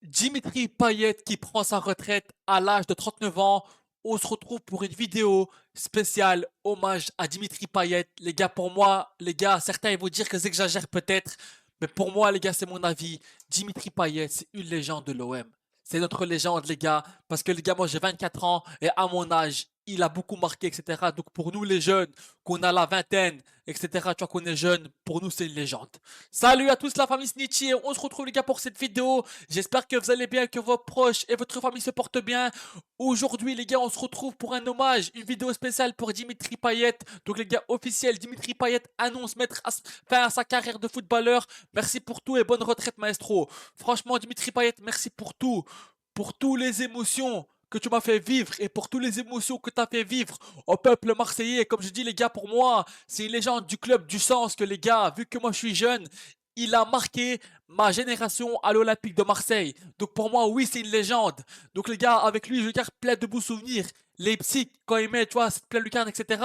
Dimitri Payet qui prend sa retraite à l'âge de 39 ans. On se retrouve pour une vidéo spéciale hommage à Dimitri Payet. Les gars, pour moi, les gars, certains ils vont dire que j'exagère peut-être, mais pour moi, les gars, c'est mon avis. Dimitri Payet, c'est une légende de l'OM. C'est notre légende, les gars, parce que les gars, moi j'ai 24 ans et à mon âge, il a beaucoup marqué, etc. Donc pour nous les jeunes, qu'on a la vingtaine, etc., tu vois qu'on est jeunes, pour nous c'est une légende. Salut à tous la famille Snitchy, on se retrouve les gars pour cette vidéo. J'espère que vous allez bien, que vos proches et votre famille se portent bien. Aujourd'hui les gars, on se retrouve pour un hommage, une vidéo spéciale pour Dimitri Payet. Donc les gars, officiel, Dimitri Payet annonce mettre fin à sa carrière de footballeur. Merci pour tout et bonne retraite maestro. Franchement Dimitri Payet, merci pour toutes les émotions que tu m'as fait vivre et pour toutes les émotions que tu as fait vivre au peuple marseillais. Comme je dis les gars, pour moi, c'est une légende du club du sens que les gars, vu que moi je suis jeune, il a marqué ma génération à l'Olympique de Marseille. Donc pour moi, oui, c'est une légende. Donc les gars, avec lui, je garde plein de beaux souvenirs. Leipzig, quand il met, tu vois, cette pleine lucarne, etc.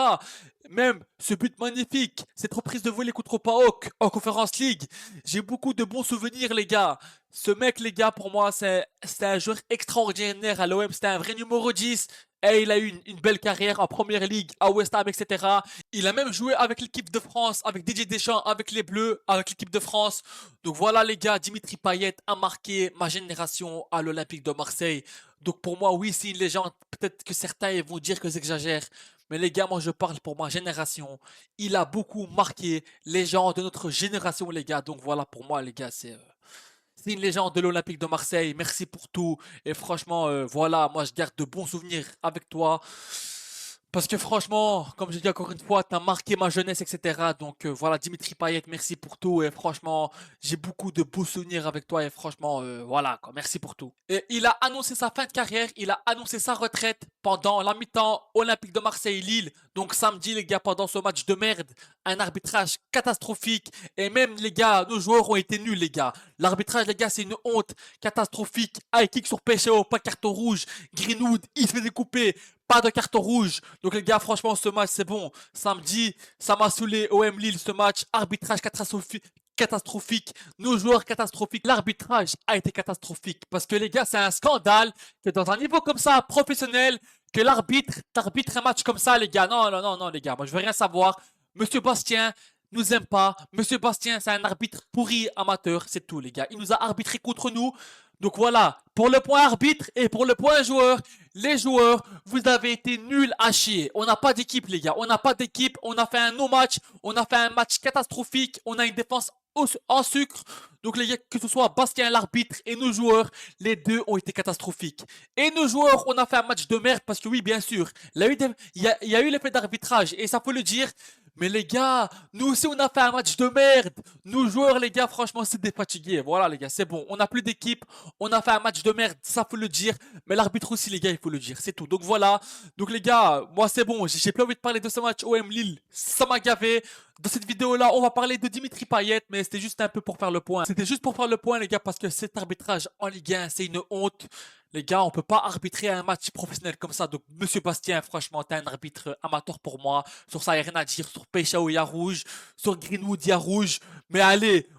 Même ce but magnifique, cette reprise de volée contre PAOK en Conference League. J'ai beaucoup de bons souvenirs, les gars. Ce mec, les gars, pour moi, c'est un joueur extraordinaire à l'OM. C'était un vrai numéro 10. Et il a eu une belle carrière en première ligue, à West Ham, etc. Il a même joué avec l'équipe de France, avec Didier Deschamps, avec les Bleus, avec l'équipe de France. Donc voilà, les gars, Dimitri Payet a marqué ma génération à l'Olympique de Marseille. Donc pour moi, oui, c'est une légende. Peut-être que certains vont dire que j'exagère. Mais les gars, moi je parle pour ma génération. Il a beaucoup marqué les gens de notre génération, les gars. Donc voilà, pour moi, les gars, c'est une légende de l'Olympique de Marseille. Merci pour tout. Et franchement, voilà, moi je garde de bons souvenirs avec toi. Parce que franchement, comme je dis encore une fois, t'as marqué ma jeunesse, etc. Donc voilà, Dimitri Payet, merci pour tout. Et franchement, j'ai beaucoup de beaux souvenirs avec toi. Et franchement, voilà, quoi, merci pour tout. Et il a annoncé sa fin de carrière, il a annoncé sa retraite pendant la mi-temps Olympique de Marseille-Lille. Donc samedi, les gars, pendant ce match de merde, un arbitrage catastrophique. Et même, les gars, nos joueurs ont été nuls, les gars. L'arbitrage, les gars, c'est une honte catastrophique. High kick sur PCO, pas carton rouge. Greenwood, il se fait découper. Pas de carton rouge. Donc les gars, franchement, ce match, c'est bon. Samedi, ça m'a saoulé. OM Lille, ce match. Arbitrage catastrophique. Nos joueurs catastrophiques. L'arbitrage a été catastrophique. Parce que les gars, c'est un scandale que dans un niveau comme ça, professionnel, que t'arbitres un match comme ça, les gars. Non, non, non, non, les gars. Moi, je veux rien savoir. Monsieur Bastien nous aime pas. Monsieur Bastien, c'est un arbitre pourri amateur. C'est tout, les gars. Il nous a arbitré contre nous. Donc voilà, pour le point arbitre et pour le point joueur, les joueurs, vous avez été nuls à chier. On n'a pas d'équipe, les gars. On n'a pas d'équipe. On a fait un no-match. On a fait un match catastrophique. On a une défense en sucre. Donc les gars, que ce soit Bastien l'arbitre et nos joueurs, les deux ont été catastrophiques. Et nos joueurs, on a fait un match de merde parce que oui, bien sûr, il y a eu l'effet d'arbitrage et ça faut le dire. Mais les gars, nous aussi on a fait un match de merde. Nos joueurs, les gars, franchement, c'est des fatigués. Voilà, les gars, c'est bon. On n'a plus d'équipe. On a fait un match de merde, ça faut le dire. Mais l'arbitre aussi, les gars, il faut le dire. C'est tout. Donc voilà. Donc les gars, moi c'est bon. J'ai plus envie de parler de ce match OM Lille. Ça m'a gavé. Dans cette vidéo-là, on va parler de Dimitri Payet, mais c'était juste un peu pour faire le point. C'était juste pour faire le point, les gars, parce que cet arbitrage en Ligue 1, c'est une honte. Les gars, on peut pas arbitrer un match professionnel comme ça. Donc, Monsieur Bastien, franchement, t'es un arbitre amateur pour moi. Sur ça, y a rien à dire. Sur Peixao, il y a rouge. Sur Greenwood, il y a rouge. Mais allez,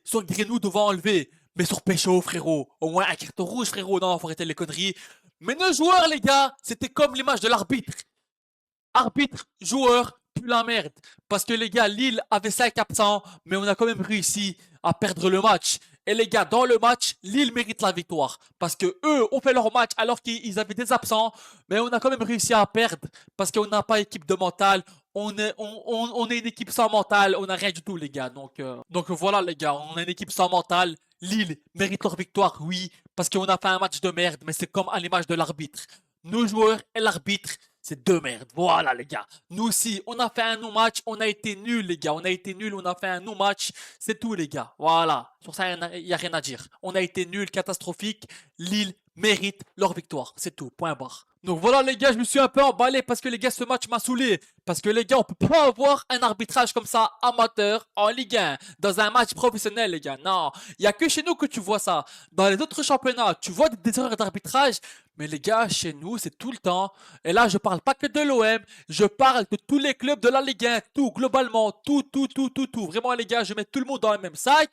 sur Greenwood, on va enlever. Mais sur Peixao, frérot, au moins un carton rouge, frérot. Non, faut arrêter les conneries. Mais nos joueurs, les gars, c'était comme l'image de l'arbitre. Arbitre, joueur, pue la merde. Parce que les gars, Lille avait 5 absents, mais on a quand même réussi à perdre le match. Et les gars, dans le match, Lille mérite la victoire. Parce que eux ont fait leur match alors qu'ils avaient des absents, mais on a quand même réussi à perdre. Parce qu'on n'a pas équipe de mental. On est une équipe sans mental. On n'a rien du tout, les gars. Donc voilà, les gars, on est une équipe sans mental. Lille mérite leur victoire, oui, parce qu'on a fait un match de merde, mais c'est comme à l'image de l'arbitre. Nos joueurs et l'arbitre, c'est deux merdes. Voilà, les gars. Nous aussi, on a fait un no-match. On a été nuls, les gars. On a été nuls. On a fait un no-match. C'est tout, les gars. Voilà. Sur ça, il n'y a rien à dire. On a été nuls, catastrophique. Lille mérite leur victoire. C'est tout. Point barre. Donc voilà, les gars, je me suis un peu emballé parce que les gars, ce match m'a saoulé. Parce que les gars, on peut pas avoir un arbitrage comme ça, amateur, en Ligue 1, dans un match professionnel, les gars. Non, il y a que chez nous que tu vois ça. Dans les autres championnats, tu vois des erreurs d'arbitrage. Mais les gars, chez nous, c'est tout le temps. Et là, je parle pas que de l'OM, je parle de tous les clubs de la Ligue 1, tout, globalement, tout. Vraiment, les gars, je mets tout le monde dans le même sac.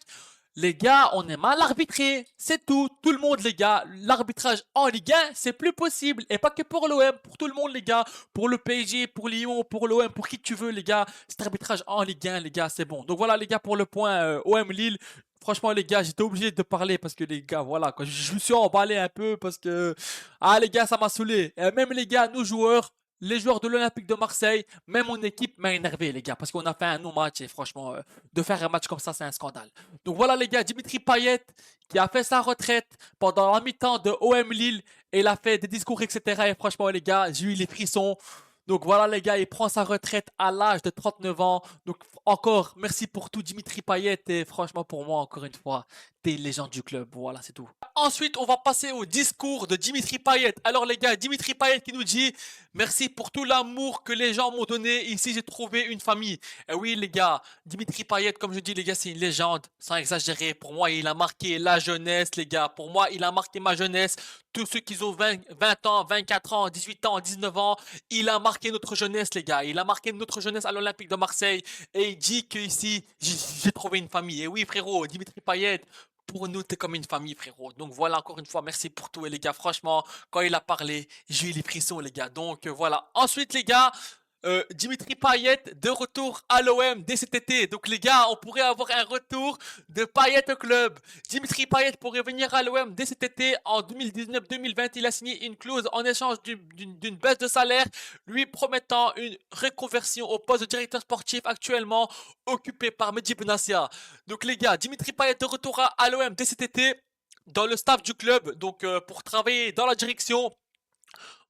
Les gars, on est mal arbitré, c'est tout. Tout le monde, les gars. L'arbitrage en Ligue 1, c'est plus possible. Et pas que pour l'OM, pour tout le monde, les gars. Pour le PSG, pour Lyon, pour l'OM, pour qui tu veux, les gars. Cet arbitrage en Ligue 1, les gars, c'est bon. Donc voilà, les gars, pour le point OM Lille. Franchement, les gars, j'étais obligé de parler parce que les gars, voilà, quoi. Je me suis emballé un peu parce que, ah, les gars, ça m'a saoulé. Et même les gars, nos joueurs, les joueurs de l'Olympique de Marseille, même mon équipe m'a énervé, les gars, parce qu'on a fait un non-match et franchement, de faire un match comme ça, c'est un scandale. Donc voilà, les gars, Dimitri Payet, qui a fait sa retraite pendant la mi-temps de OM Lille, et il a fait des discours, etc. Et franchement, les gars, j'ai eu les frissons. Donc voilà, les gars, il prend sa retraite à l'âge de 39 ans. Donc encore, merci pour tout, Dimitri Payet. Et franchement, pour moi, encore une fois, t'es une légende du club. Voilà, c'est tout. Ensuite, on va passer au discours de Dimitri Payet. Alors les gars, Dimitri Payet qui nous dit: merci pour tout l'amour que les gens m'ont donné. Ici, j'ai trouvé une famille. Et oui, les gars, Dimitri Payet, comme je dis, les gars, c'est une légende, sans exagérer. Pour moi, il a marqué la jeunesse, les gars. Pour moi, il a marqué ma jeunesse. Tous ceux qui ont 20 ans, 24 ans, 18 ans, 19 ans, il a marqué notre jeunesse, les gars. Il a marqué notre jeunesse à l'Olympique de Marseille. Et il dit que ici, j'ai trouvé une famille. Et oui, frérot, Dimitri Payet, pour nous, t'es comme une famille, frérot. Donc voilà, encore une fois, merci pour tout. Et les gars, franchement, quand il a parlé, j'ai eu les frissons, les gars. Donc voilà. Ensuite, les gars, Dimitri Payet de retour à l'OM dès cet été. Donc les gars, on pourrait avoir un retour de Payet au club. Dimitri Payet pourrait venir à l'OM dès cet été. En 2019-2020, il a signé une clause en échange d'une baisse de salaire, lui promettant une reconversion au poste de directeur sportif actuellement occupé par Mehdi Benassia. Donc les gars, Dimitri Payet de retour à l'OM dès cet été dans le staff du club, donc pour travailler dans la direction.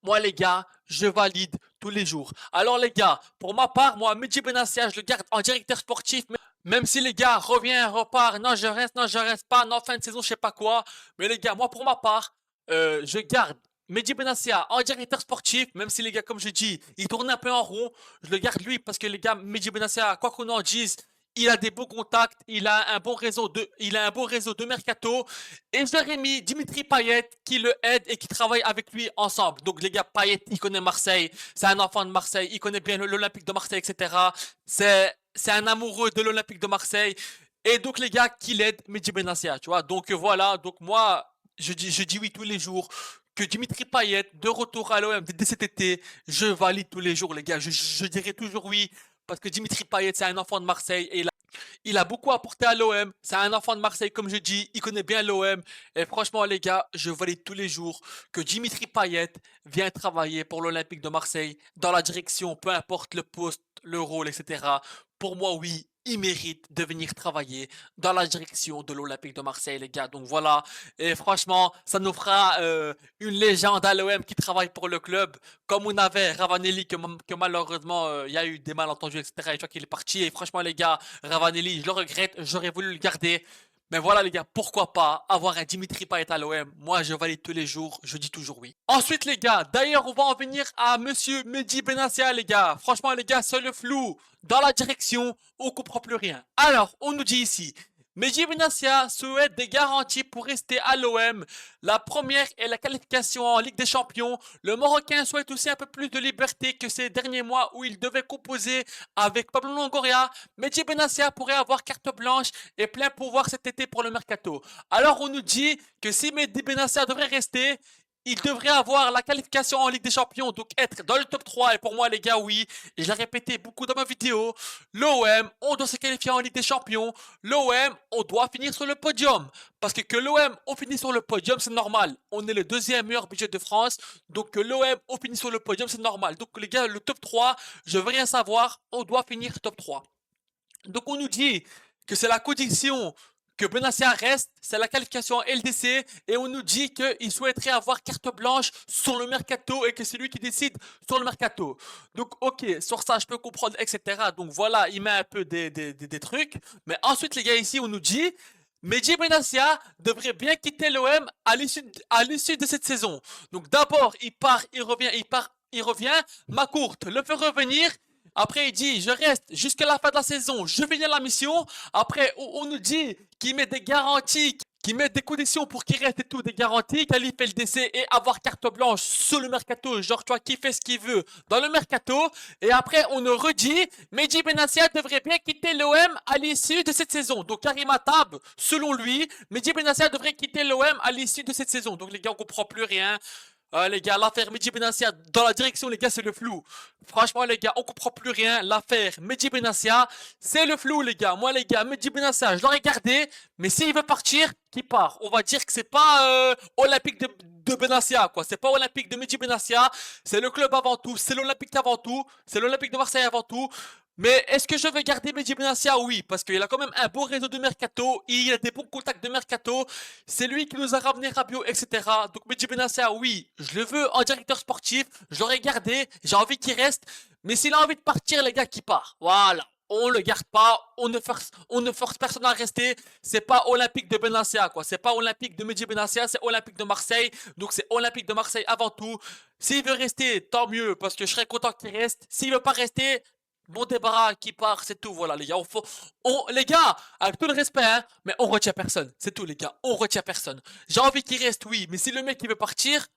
Moi, les gars, je valide tous les jours. Alors, les gars, pour ma part, moi, Mehdi Benassia, je le garde en directeur sportif. Même si les gars revient, repart, non, je reste pas, non, fin de saison, je sais pas quoi. Mais les gars, moi, pour ma part, je garde Mehdi Benassia en directeur sportif. Même si les gars, comme je dis, il tourne un peu en rond. Je le garde lui parce que les gars, Mehdi Benassia, quoi qu'on en dise, il a des beaux contacts, il a un bon réseau de mercato. Et j'aurais mis Dimitri Payet qui le aide et qui travaille avec lui ensemble. Donc les gars, Payet, il connaît Marseille, c'est un enfant de Marseille, il connaît bien l'Olympique de Marseille, etc. C'est un amoureux de l'Olympique de Marseille. Et donc les gars, qui l'aide, Mehdi Benassia, tu vois. Donc voilà, donc moi, je dis oui tous les jours. Que Dimitri Payet, de retour à l'OM dès cet été, je valide tous les jours, les gars. Je dirais toujours oui. Parce que Dimitri Payet, c'est un enfant de Marseille et il a beaucoup apporté à l'OM. C'est un enfant de Marseille, comme je dis. Il connaît bien l'OM. Et franchement, les gars, je valide tous les jours que Dimitri Payet vient travailler pour l'Olympique de Marseille dans la direction, peu importe le poste, le rôle, etc. Pour moi, oui, il mérite de venir travailler dans la direction de l'Olympique de Marseille, les gars. Donc voilà. Et franchement, ça nous fera une légende à l'OM qui travaille pour le club. Comme on avait Ravanelli, que malheureusement, il y a eu des malentendus, etc. Et je crois qu'il est parti. Et franchement, les gars, Ravanelli, je le regrette. J'aurais voulu le garder. Mais voilà les gars, pourquoi pas avoir un Dimitri Payet à l'OM. Moi, je valide tous les jours, je dis toujours oui. Ensuite les gars, d'ailleurs, on va en venir à monsieur Mehdi Benassia les gars. Franchement les gars, c'est le flou. Dans la direction, on comprend plus rien. Alors, on nous dit ici, Mehdi Benassia souhaite des garanties pour rester à l'OM. La première est la qualification en Ligue des Champions. Le Marocain souhaite aussi un peu plus de liberté que ces derniers mois où il devait composer avec Pablo Longoria. Mehdi Benassia pourrait avoir carte blanche et plein pouvoir cet été pour le mercato. Alors on nous dit que si Mehdi Benassia devrait rester, il devrait avoir la qualification en Ligue des Champions, donc être dans le top 3. Et pour moi, les gars, oui, et je l'ai répété beaucoup dans ma vidéo, l'OM, on doit se qualifier en Ligue des Champions. L'OM, on doit finir sur le podium. Parce que l'OM, on finit sur le podium, c'est normal. On est le deuxième meilleur budget de France. Donc que l'OM, on finit sur le podium, c'est normal. Donc les gars, le top 3, je veux rien savoir, on doit finir top 3. Donc on nous dit que c'est la condition que Benassia reste, c'est la qualification LDC, et on nous dit qu'il souhaiterait avoir carte blanche sur le mercato et que c'est lui qui décide sur le mercato. Donc ok, sur ça je peux comprendre, etc. Donc voilà, il met un peu des trucs. Mais ensuite les gars ici on nous dit Mehdi Benassia devrait bien quitter l'OM à l'issue de cette saison. Donc d'abord il part, il revient, il revient. Macourte le fait revenir. Après, il dit, je reste jusqu'à la fin de la saison, je finis la mission. Après, on nous dit qu'il met des garanties qui mettent des conditions pour qu'il reste et tout, des garanties, qualifier le DC et avoir carte blanche sur le mercato, genre tu vois, qui fait ce qu'il veut dans le mercato, et après on nous redit, Mehdi Benassia devrait bien quitter l'OM à l'issue de cette saison. Donc Karim Attab, selon lui, Mehdi Benassia devrait quitter l'OM à l'issue de cette saison. Donc les gars, on comprend plus rien. Les gars, l'affaire Mehdi Benassia dans la direction, les gars, c'est le flou. Franchement, les gars, on comprend plus rien. L'affaire Mehdi Benassia, c'est le flou, les gars. Moi, les gars, Mehdi Benassia, je l'aurais gardé, mais s'il veut partir, qu'il part. On va dire que c'est pas Olympique de Benassia, quoi. C'est pas Olympique de Mehdi Benassia. C'est le club avant tout. C'est l'Olympique avant tout. C'est l'Olympique de Marseille avant tout. Mais est-ce que je vais garder Mehdi Benassia? Oui, parce qu'il a quand même un beau réseau de mercato, il a des bons contacts de mercato, c'est lui qui nous a ramené Rabiot, etc. Donc Mehdi Benassia, oui, je le veux en directeur sportif, je l'aurais gardé, j'ai envie qu'il reste, mais s'il a envie de partir, les gars, qu'il part. Voilà. On le garde pas, on ne force personne à rester. C'est pas Olympique de Benassia, quoi. C'est pas Olympique de Mehdi Benassia, c'est Olympique de Marseille. Donc c'est Olympique de Marseille avant tout. S'il veut rester, tant mieux, parce que je serais content qu'il reste. S'il veut pas rester, bon débarras qui part, c'est tout, voilà les gars. Les gars, avec tout le respect, hein, mais on retient personne. C'est tout les gars, on retient personne. J'ai envie qu'il reste, oui, mais si le mec il veut partir,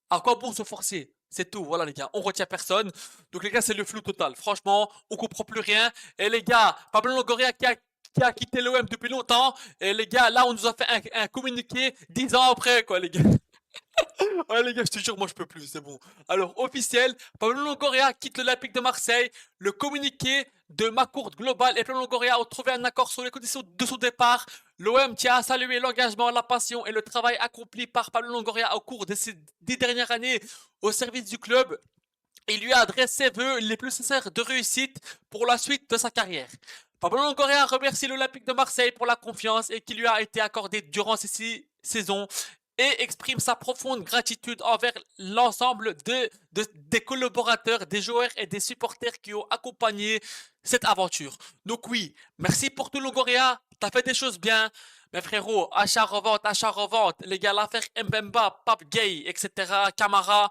à quoi bon se forcer? C'est tout, voilà les gars, on retient personne. Donc les gars, c'est le flou total. Franchement, on comprend plus rien. Et les gars, Pablo Longoria qui a quitté l'OM depuis longtemps. Et les gars, là, on nous a fait un communiqué 10 ans après, quoi, les gars. Ouais les gars, je te jure, moi je peux plus, c'est bon. Alors officiel, Pablo Longoria quitte l'Olympique de Marseille. Le communiqué de Macourt Global et Pablo Longoria ont trouvé un accord sur les conditions de son départ. L'OM tient à saluer l'engagement, la passion et le travail accompli par Pablo Longoria au cours de ces 10 dernières années au service du club. Il lui adresse ses vœux les plus sincères de réussite pour la suite de sa carrière. Pablo Longoria remercie l'Olympique de Marseille pour la confiance et qui lui a été accordée durant ces 6 saisons et exprime sa profonde gratitude envers l'ensemble des collaborateurs, des joueurs et des supporters qui ont accompagné cette aventure. Donc oui, merci pour tout Longoria, t'as fait des choses bien, mais frérot, achat, revente, les gars, l'affaire Mbemba, Pape Gay, etc., Camara,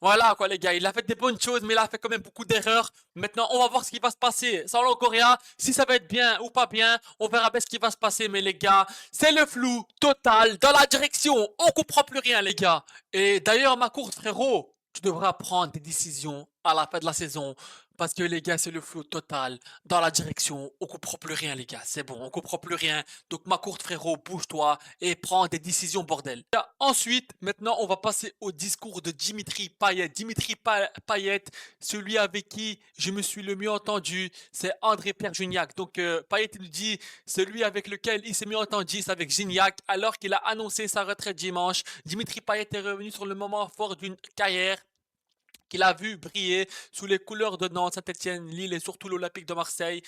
voilà quoi les gars, il a fait des bonnes choses, mais il a fait quand même beaucoup d'erreurs. Maintenant, on va voir ce qui va se passer. Sans Longoria, si ça va être bien ou pas bien, on verra bien ce qui va se passer, mais les gars, c'est le flou total dans la direction. On comprend plus rien, les gars. Et d'ailleurs, ma course, frérot, tu devras prendre des décisions à la fin de la saison. Parce que les gars, c'est le flou total dans la direction. On comprend plus rien, les gars. C'est bon, on comprend plus rien. Donc, ma courte frérot, bouge-toi et prends des décisions, bordel. Ensuite, maintenant, on va passer au discours de Dimitri Payet. Dimitri Payet, celui avec qui je me suis le mieux entendu, c'est André-Pierre Gignac. Donc, Payet, il nous dit, celui avec lequel il s'est mieux entendu, c'est avec Gignac, alors qu'il a annoncé sa retraite dimanche. Dimitri Payet est revenu sur le moment fort d'une carrière qu'il a vu briller sous les couleurs de Nantes, Saint-Etienne, Lille et surtout l'Olympique de Marseille.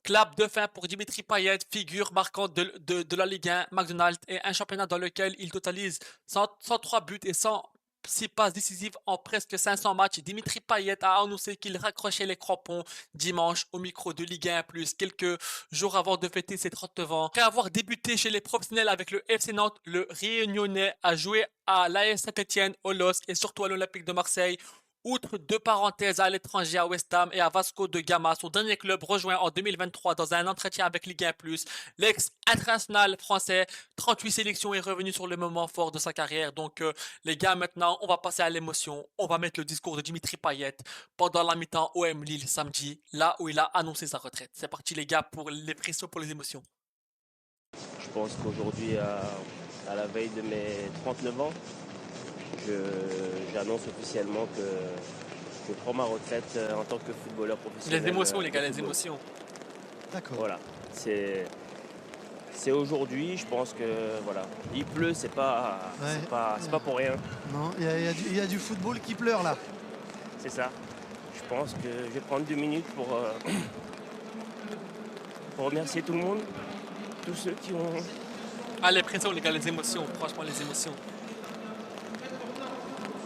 Clap de fin pour Dimitri Payet, figure marquante de la Ligue 1, McDonald's et un championnat dans lequel il totalise 103 buts et 106 passes décisives en presque 500 matchs. Dimitri Payet a annoncé qu'il raccrochait les crampons dimanche au micro de Ligue 1 Plus, quelques jours avant de fêter ses 39 ans. Après avoir débuté chez les professionnels avec le FC Nantes, le Réunionnais a joué à l'AS Saint-Etienne, au LOSC et surtout à l'Olympique de Marseille. Outre deux parenthèses à l'étranger à West Ham et à Vasco de Gama, son dernier club rejoint en 2023 dans un entretien avec Ligue 1+, l'ex-international français, 38 sélections, est revenu sur le moment fort de sa carrière. Donc les gars, maintenant, on va passer à l'émotion. On va mettre le discours de Dimitri Payet pendant la mi-temps OM Lille samedi, là où il a annoncé sa retraite. C'est parti les gars pour les pressions, pour les émotions. Je pense qu'aujourd'hui, à la veille de mes 39 ans, j'annonce officiellement que je prends ma retraite en tant que footballeur professionnel. Les émotions, les gars, les émotions. D'accord. Voilà, c'est aujourd'hui. Je pense que voilà, il pleut, c'est pas pour rien. Non, il y a du football qui pleure là. C'est ça. Je pense que je vais prendre 2 minutes pour remercier tout le monde, tous ceux qui ont. Ah, les pressions, les gars, les émotions. Franchement, les émotions.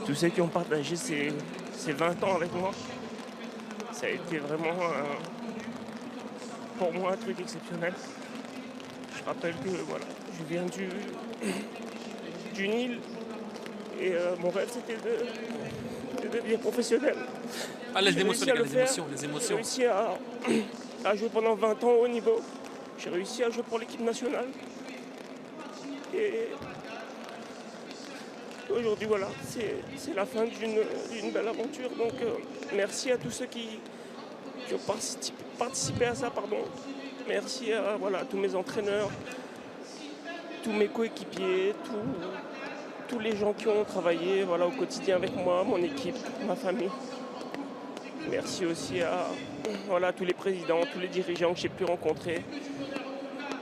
Tous ceux qui ont partagé ces 20 ans avec moi, ça a été vraiment pour moi un truc exceptionnel. Je rappelle que voilà, je viens du Nil et mon rêve c'était de devenir professionnel. Ah, les émotions, les gars, les émotions, les émotions. J'ai réussi à jouer pendant 20 ans au haut niveau. J'ai réussi à jouer pour l'équipe nationale. Et aujourd'hui, voilà, c'est la fin d'une belle aventure. Donc, merci à tous ceux qui ont participé à ça, pardon. Merci à voilà, tous mes entraîneurs, tous mes coéquipiers, tous les gens qui ont travaillé voilà, au quotidien avec moi, mon équipe, ma famille. Merci aussi à voilà, tous les présidents, tous les dirigeants que j'ai pu rencontrer.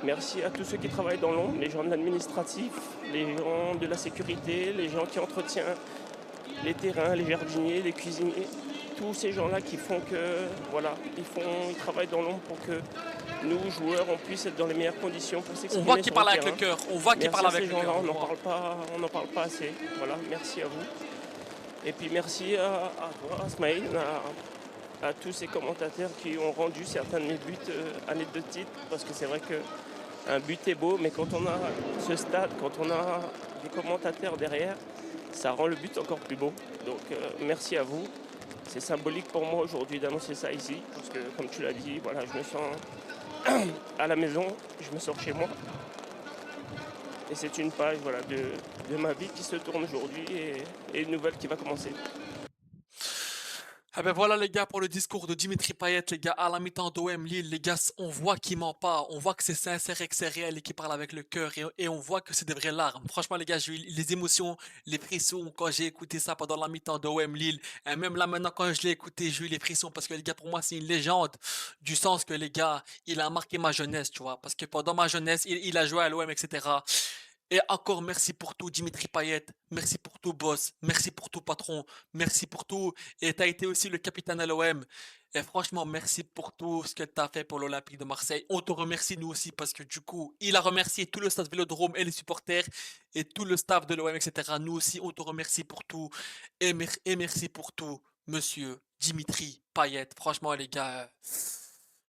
Merci à tous ceux qui travaillent dans l'ombre, les gens de l'administratif, les gens de la sécurité, les gens qui entretiennent les terrains, les jardiniers, les cuisiniers. Tous ces gens-là qui font que, voilà, ils travaillent dans l'ombre pour que nous, joueurs, on puisse être dans les meilleures conditions pour On s'exprimer voit qu'il sur parle le avec le terrain. cœur. On voit qu'il Merci parle à avec ces le gens-là, cœur. on n'en parle pas assez. Voilà, merci à vous. Et puis merci à toi, à Smaïl, à tous ces commentateurs qui ont rendu certains de mes buts anecdotiques, parce que c'est vrai qu'un but est beau, mais quand on a ce stade, quand on a des commentateurs derrière, ça rend le but encore plus beau. Donc merci à vous. C'est symbolique pour moi aujourd'hui d'annoncer ça ici, parce que comme tu l'as dit, voilà, je me sens à la maison, je me sors chez moi. Et c'est une page voilà, de ma vie qui se tourne aujourd'hui et une nouvelle qui va commencer. Ah ben voilà les gars pour le discours de Dimitri Payet, les gars, à la mi-temps d'OM Lille, les gars, on voit qu'il ment pas, on voit que c'est sincère et que c'est réel et qu'il parle avec le cœur et on voit que c'est des vraies larmes. Franchement les gars, j'ai eu les émotions, les frissons quand j'ai écouté ça pendant la mi-temps d'OM Lille. Et même là maintenant quand je l'ai écouté, j'ai eu les frissons parce que les gars, pour moi c'est une légende du sens que les gars, il a marqué ma jeunesse, tu vois, parce que pendant ma jeunesse, il a joué à l'OM, etc. Et encore merci pour tout Dimitri Payet, merci pour tout boss, merci pour tout patron, merci pour tout. Et tu as été aussi le capitaine à l'OM. Et franchement, merci pour tout ce que tu as fait pour l'Olympique de Marseille. On te remercie nous aussi parce que du coup, il a remercié tout le stade Vélodrome et les supporters et tout le staff de l'OM, etc. Nous aussi, on te remercie pour tout. Et merci pour tout, monsieur Dimitri Payet. Franchement, les gars.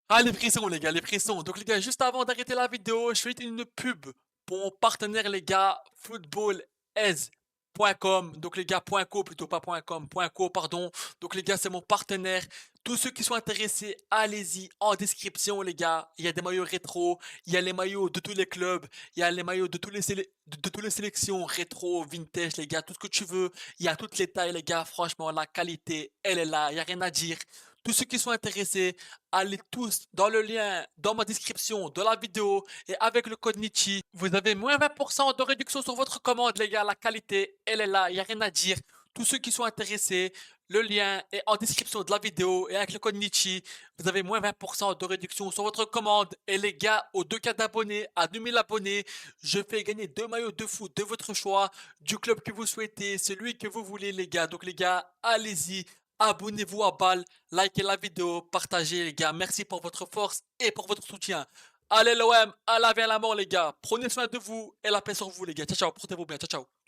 Ah, les frissons, les gars, les frissons. Donc, les gars, juste avant d'arrêter la vidéo, je fais une pub pour mon partenaire, les gars, footballez.com. Donc, les gars, .co plutôt, pas .com, .co, pardon. Donc, les gars, c'est mon partenaire. Tous ceux qui sont intéressés, allez-y en description, les gars. Il y a des maillots rétro, il y a les maillots de tous les clubs, il y a les maillots de tous les de toutes les sélections rétro, vintage, les gars, tout ce que tu veux. Il y a toutes les tailles, les gars. Franchement, la qualité, elle est là. Il n'y a rien à dire. Tous ceux qui sont intéressés, allez tous dans le lien, dans ma description de la vidéo et avec le code Nichi, vous avez moins 20% de réduction sur votre commande, les gars. La qualité, elle est là, il n'y a rien à dire. Tous ceux qui sont intéressés, le lien est en description de la vidéo et avec le code Nichi, vous avez moins 20% de réduction sur votre commande. Et les gars, aux 2K d'abonnés, à 2000 abonnés, je fais gagner 2 maillots de foot de votre choix, du club que vous souhaitez, celui que vous voulez, les gars. Donc les gars, allez-y. Abonnez-vous à balle, likez la vidéo, partagez les gars. Merci pour votre force et pour votre soutien. Allez l'OM, à la vie à la mort les gars. Prenez soin de vous et la paix sur vous les gars. Ciao ciao, portez-vous bien. Ciao ciao.